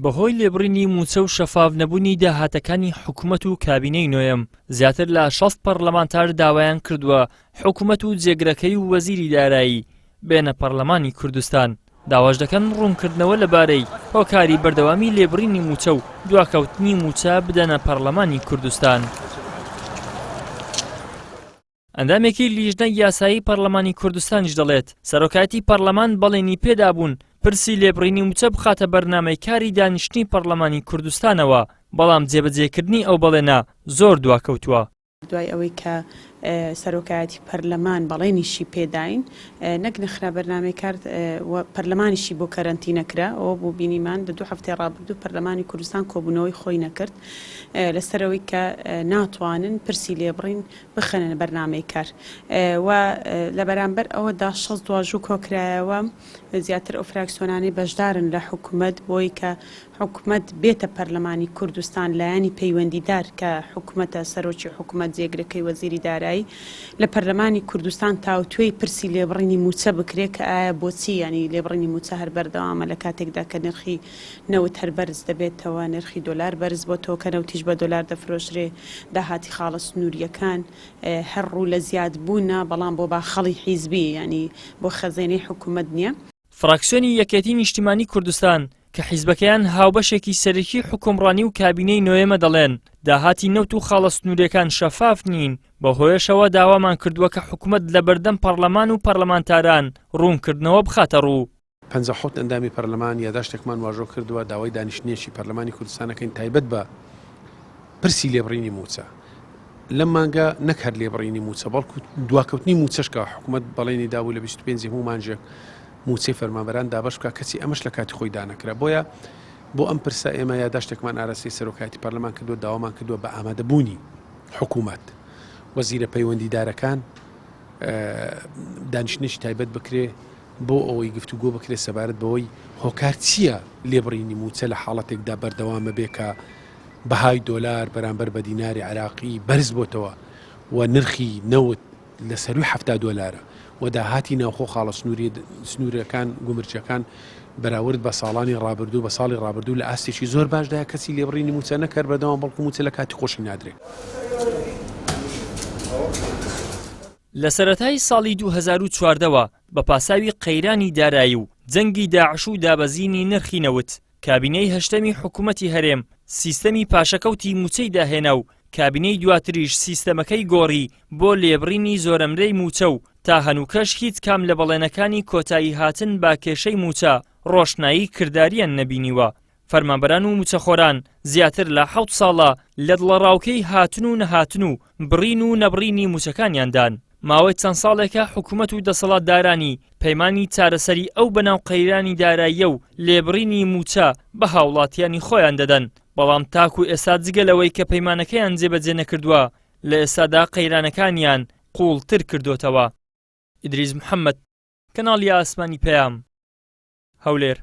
بەهۆی لێبڕینی موچە و شەفاف نەبوونی داهاتەکانی حکوومەت و کابینەی نوێم زیاتر لە 60 پەرلەمانتار داوایان کردووە حکوومەت و جێگرەکەی و وەزیری دارایی بێنە پەرلەمانی کوردستان. داواش دەکەن ڕوونکردنەوە لەبارەی هۆکاری بەردەوامی لێبڕینی موچە و دواکەوتنی موچە بدەنە پەرلەمانی کوردستان. ئەندامێکی لیژنەی یاسایی پەرلەمانی کوردستانیش دەڵێت سەرۆکایەتی پەرلەمان بەڵێنی پێدابوون پرسی لێبڕینی موچە بخاتە بەرنامەی کاری دانیشتنی پەرلەمانی کوردستانەوە، بەڵام جێبەجێکردنی ئەو بەڵێنە زۆر دواکەوتووە. دوای ئەوەی کە سەرۆکایەتی پەرلەمان بەڵێنیشی پێداین نەک نەخرا بەرنامەی کار پەرلەمانیشی بۆ کەرەنتی نەکرا، ئەوە بوو بینیمان لە 2 هەفتەی ڕابردوو پەرلەمانی کوردستان کۆبوونەوەی خۆی نەکرد لەسەرەوەی کە ناتوانن پرسی لێبڕین بخەنە بەرنامەی کار و لە بەرامبەر ئەوەدا 60 دواژوو کۆکرایەوە زیاتر ئەو فراکسیۆنانی بەشدارن لە حکوومەت بۆی کە حکوومەت بێتە پەرلەمانی کوردستان لایەنی پەیوەندیدار کە حکوومەتە سەرۆکی حکوومەت جێگرەکەی وەزیری دارایی لە پەرلەمانی کوردستان تاوتوێی پرسی لێبڕینی موچە بکرێت کە ئایا بۆچی ینی لێبڕینی موچە هەر بەردەوامە لە کاتێکدا کە نرخی نەوت هەر بەرز دەبێتەوە، نرخی دۆلار بەرز بۆتەوە کە نەوتیش بە دۆلار دەفرۆشرێ، داهاتی خاڵە سنووریەکان هەر ڕوو لە زیاد بوونە، بەڵام بۆ باخەڵی حیزبی ینی بۆ خەزێنەی حکوومەت نییە. فراکسیۆنی یەکێتی نیشتیمانی کوردستان کە حیزبەکەیان هاوبەشێکی سەرەکی حکومڕانی و کابینەی نوێمە دەڵێن داهاتی نەوت و خاڵە سنووریەکان شەفاف نین، بەهۆیەشەوە داوامان کردووە کە حکوومەت لە بەردەم پەرلەمان و پەرلەمانتاران ڕوونکردنەوە بخاتە ڕوو. 57 ئەندامی پەرلەمان یاداشتێکمان واژۆ کردووە داوای دانیشتنیەکی پەرلەمانی کوردستانەکەین تایبەت بە پرسی لێبڕینی موچە. لەم مانگە نەک هەر لێبڕینی موچە بەڵکو دواکەوتنی موچەشکە حکوومەت بەڵێنی دابوو لە 25 مانجێک موچەی فەرمانبەران دابەش بکە، کەسی ئەمەش لە کاتی خۆی دانەکرا. بۆیە بۆ ئەم پرسە ئێمە یاداشتێکمان ئارەسی سەرۆکایەتی پەرلەمان کردووە، داوامان کردووە بە ئامادەبوونی حکوومەت وەزیرە پەیوەندیدارەکان دانیشتنێکی تایبەت بکرێ بۆ ئەوەی گفتوگۆ بکرێت سەبارەت بەوەی هۆکار چییە لێبڕینی موچە لە حاڵەتێکدا بەردەوامە بێ کە بەهای دۆلار بەرامبەر بە دیناری عراقی بەرز بۆتەوە و نرخی نەوت لە سەروی 70 دۆلارە و داهاتی ناوخۆ خاڵە سنووریەکان گومرجەکان بەراورد بە ساڵانی ڕابردوو بە ساڵی ڕابردوو لە ئاستێکی زۆر باشدایە کەسی لێبڕینی موچە نەکرد بەردەوام، بەڵکو موچە لە کاتی خۆشی نادرێت. لە سەرەتای ساڵی 2014ەوە بە پاساوی قەیرانی دارایی و جەنگی داعش و دابەزینی نرخی نەوت کابینەی هەشتەمی حکوومەتی هەرێم سیستەمی پاشەکەوتی موچەی داهێنا و کابینەی دواتریش سیستەمەکەی گۆڕی بۆ لێبڕینی زۆرەمرەی موچە و تا هەنووکەش هیچ کام لە بەڵێنەکانی کۆتایی هاتن با کێشەی موچە ڕۆشنایی کرداریان نەبینیوە. فەرمانبەران و موچەخۆران زیاتر لە 7 ساڵە لە دڵەڕاوکەی هاتن و نەهاتن و بڕین و نەبڕینی موچەکانیاندان. ماوەی چەند ساڵێکە حکوومەت و دەسەڵاتدارانی پەیمانی چارەسەری ئەو بەناو قەیرانی داراییە و لێبڕینی موچە بە هاوڵاتیانی خۆیان دەدەن، بەڵام تاکو ئێستا جگەلەوەی کە پەیمانەکەیان جێبەجێ نەکردووە لە ئێستادا قەیرانەکانیان قوڵتر کردوتەوە. ئیدریس محەممەد، کەناڵی ئاسمانی پەیام، هەولێر.